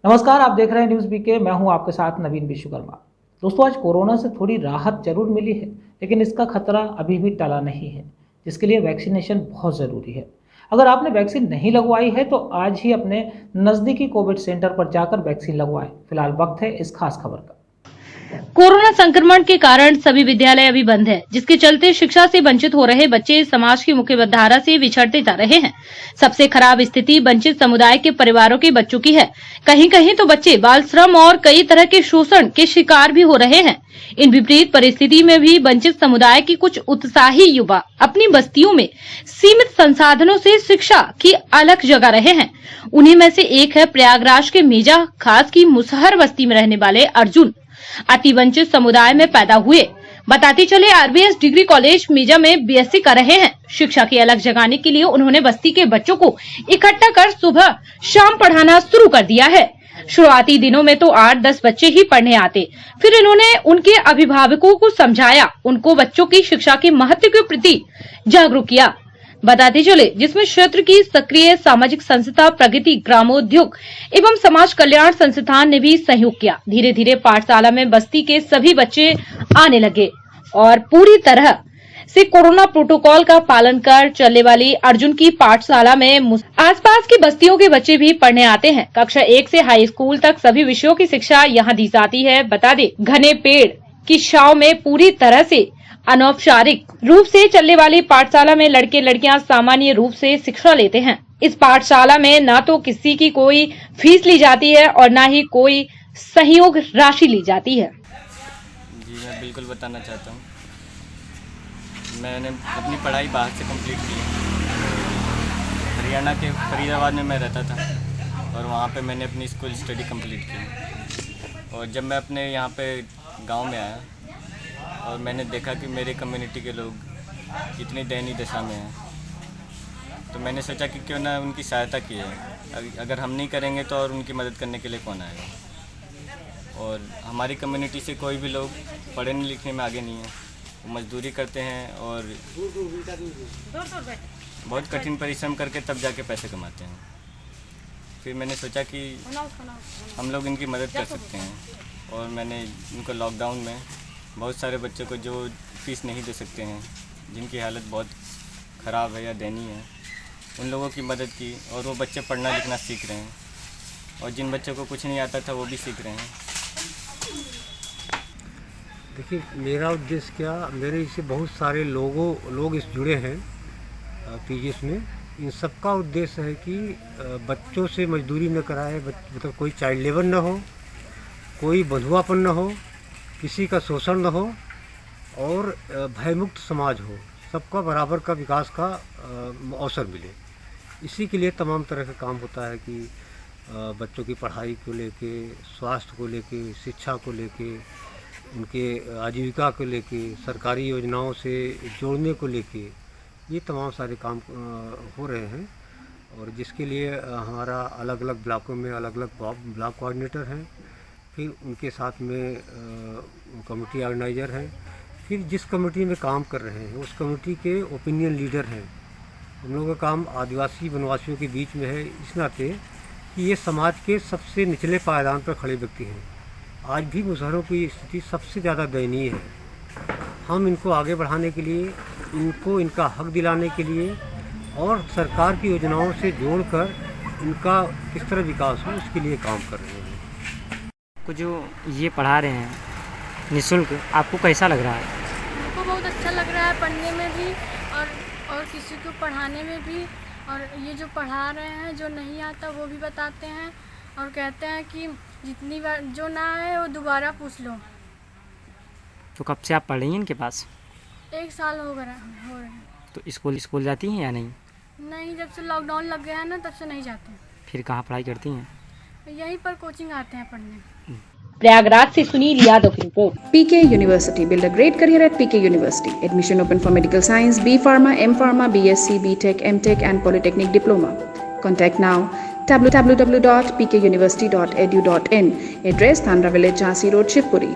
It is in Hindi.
नमस्कार, आप देख रहे हैं न्यूज़ बीके। मैं हूं आपके साथ नवीन विश्वकर्मा। दोस्तों, आज कोरोना से थोड़ी राहत जरूर मिली है, लेकिन इसका खतरा अभी भी टला नहीं है, जिसके लिए वैक्सीनेशन बहुत ज़रूरी है। अगर आपने वैक्सीन नहीं लगवाई है तो आज ही अपने नज़दीकी कोविड सेंटर पर जाकर वैक्सीन लगवाएं। फिलहाल वक्त है इस खास खबर का। कोरोना संक्रमण के कारण सभी विद्यालय अभी बंद है, जिसके चलते शिक्षा से वंचित हो रहे बच्चे समाज की मुख्यधारा से बिछड़ते जा रहे हैं। सबसे खराब स्थिति वंचित समुदाय के परिवारों के बच्चों की है। कहीं कहीं तो बच्चे बाल श्रम और कई तरह के शोषण के शिकार भी हो रहे हैं। इन विपरीत परिस्थिति में भी वंचित समुदाय की कुछ उत्साही युवा अपनी बस्तियों में सीमित संसाधनों से शिक्षा की अलख जगा रहे हैं। उन्हीं में से एक है प्रयागराज के मेजा खास की मुसहर बस्ती में रहने वाले अर्जुन। अतिवंचित समुदाय में पैदा हुए, बताते चले आरबीएस डिग्री कॉलेज मेजा में बीएससी कर रहे हैं। शिक्षा की अलग जगाने के लिए उन्होंने बस्ती के बच्चों को इकट्ठा कर सुबह शाम पढ़ाना शुरू कर दिया है। शुरुआती दिनों में तो 8-10 बच्चे ही पढ़ने आते, फिर इन्होंने उनके अभिभावकों को समझाया, उनको बच्चों की शिक्षा के महत्व के प्रति जागरूक किया। बताते चले जिसमें क्षेत्र की सक्रिय सामाजिक संस्था प्रगति ग्रामोद्योग एवं समाज कल्याण संस्थान ने भी सहयोग किया। धीरे धीरे पाठशाला में बस्ती के सभी बच्चे आने लगे और पूरी तरह से कोरोना प्रोटोकॉल का पालन कर चलने वाली अर्जुन की पाठशाला में आसपास की बस्तियों के बच्चे भी पढ़ने आते हैं। कक्षा 1 से हाई स्कूल तक सभी विषयों की शिक्षा यहाँ दी जाती है। बता दें, घने पेड़ की छांव में पूरी तरह से अनौपचारिक रूप से चलने वाली पाठशाला में लड़के लड़कियां सामान्य रूप से शिक्षा लेते हैं। इस पाठशाला में न तो किसी की कोई फीस ली जाती है और न ही कोई सहयोग राशि ली जाती है। जी, मैं बिल्कुल बताना चाहता हूँ। मैंने अपनी पढ़ाई बाहर से कंप्लीट की है। हरियाणा के फरीदाबाद में मैं रहता था और वहाँ पे मैंने अपनी स्कूल स्टडी कंप्लीट की। और जब मैं अपने यहाँ पे गांव में आया और मैंने देखा कि मेरे कम्युनिटी के लोग इतनी दयनीय दशा में हैं, तो मैंने सोचा कि क्यों ना उनकी सहायता की है। अगर हम नहीं करेंगे तो और उनकी मदद करने के लिए कौन आएगा। और हमारी कम्युनिटी से कोई भी लोग पढ़ने लिखने में आगे नहीं है, वो मजदूरी करते हैं और बहुत कठिन परिश्रम करके तब जाके पैसे कमाते हैं। फिर मैंने सोचा कि हम लोग इनकी मदद कर सकते हैं और मैंने इनको लॉकडाउन में बहुत सारे बच्चों को जो फीस नहीं दे सकते हैं, जिनकी हालत बहुत ख़राब है या दयनीय है, उन लोगों की मदद की और वो बच्चे पढ़ना लिखना सीख रहे हैं। और जिन बच्चों को कुछ नहीं आता था वो भी सीख रहे हैं। देखिए, मेरा उद्देश्य क्या, मेरे इससे बहुत सारे लोग इस जुड़े हैं पीजीएस में। इन सब का उद्देश्य है कि बच्चों से मजदूरी न कराए, मतलब कोई चाइल्ड लेबर न हो, कोई बंधुआपन न हो, किसी का शोषण न हो और भयमुक्त समाज हो, सबका बराबर का विकास का अवसर मिले। इसी के लिए तमाम तरह का काम होता है कि बच्चों की पढ़ाई को लेके, स्वास्थ्य को लेके, शिक्षा को लेके, उनके आजीविका को लेके, सरकारी योजनाओं से जोड़ने को लेके, ये तमाम सारे काम हो रहे हैं। और जिसके लिए हमारा अलग अलग ब्लॉकों में अलग अलग ब्लॉक कोऑर्डिनेटर हैं, फिर उनके साथ में कमेटी ऑर्गेनाइज़र हैं, फिर जिस कमेटी में काम कर रहे हैं उस कमेटी के ओपिनियन लीडर हैं। हम लोगों का काम आदिवासी वनवासियों के बीच में है, इस नाते कि ये समाज के सबसे निचले पायदान पर खड़े व्यक्ति हैं। आज भी मुसहरों की स्थिति सबसे ज़्यादा दयनीय है। हम इनको आगे बढ़ाने के लिए, इनको इनका हक दिलाने के लिए और सरकार की योजनाओं से जोड़कर इनका किस तरह विकास हो, उसके लिए काम कर रहे हैं। को जो ये पढ़ा रहे हैं निःशुल्क, आपको कैसा लग रहा है? हमको बहुत अच्छा लग रहा है पढ़ने में भी और किसी को पढ़ाने में भी। और ये जो पढ़ा रहे हैं, जो नहीं आता वो भी बताते हैं और कहते हैं कि जितनी बार जो ना आए वो दोबारा पूछ लो। तो कब से आप पढ़ रही हैं इनके पास? 1 साल हो रहे हैं। तो स्कूल जाती हैं या नहीं? नहीं, जब से लॉकडाउन लग गया है ना, तब से नहीं जाते। फिर कहाँ पढ़ाई करती हैं? यहीं पर कोचिंग आते हैं पढ़ने। प्रयागराज से सुनील यादव की report. PK University. Build a great career at PK University. Admission open for medical science, B Pharma, M Pharma, BSc, BTech, MTech and Polytechnic Diploma. Contact now www.pkuniversity.edu.in. Address Thandra Village, Jhansi Road, Shivpuri.